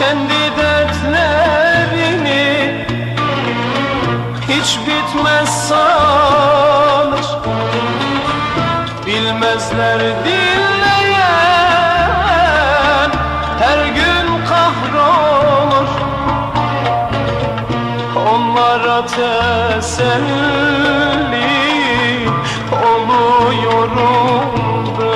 kendi dertlerini hiç bitmez sanır. Bilmezler dinleyen her gün kahrolur. Onlara teselli oluyorum ben.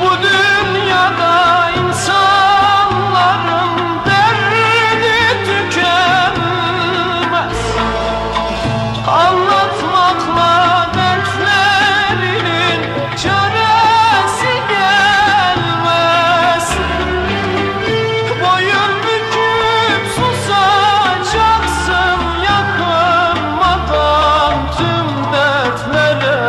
Bu dünyada insanların derdi tükenmez. Anlatmakla dertlerinin çaresi gelmez. Boyun büküp susacaksın yakınmadan tüm dertlere.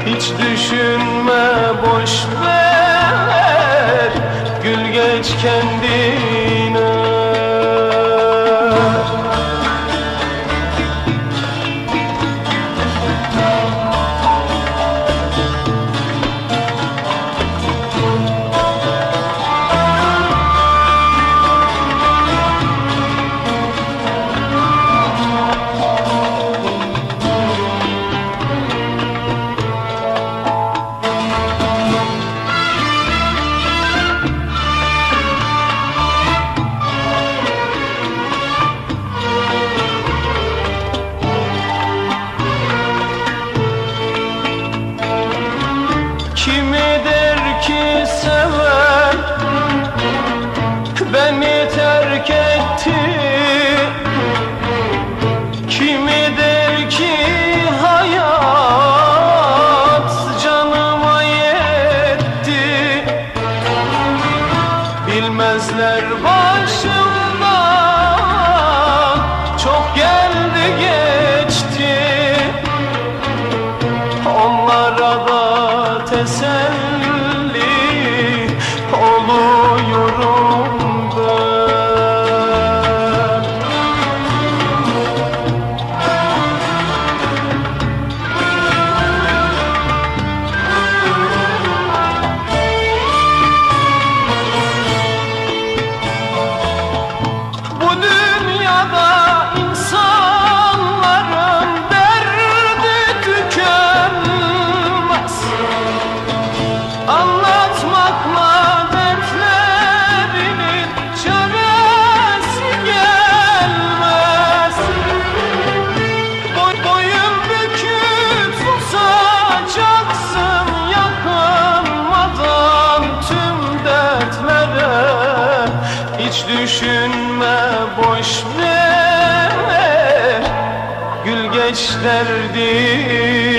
Hiç düşünme, boş ver, gül geç kendine. Kimi der ki seven beni terk etti, kimi der ki hayat canıma yetti. Bilmezler başımdan çok geldi geçti. Onlara da teselli oluyorum ben. Bu dünyada insanların derdi tükenmez. Anlatmakla dertlerinin çaresi gelmez. Boyun büküp susacaksın yakınmadan tüm dertlere. Hiç düşünme, boş ver, gül geç derdine.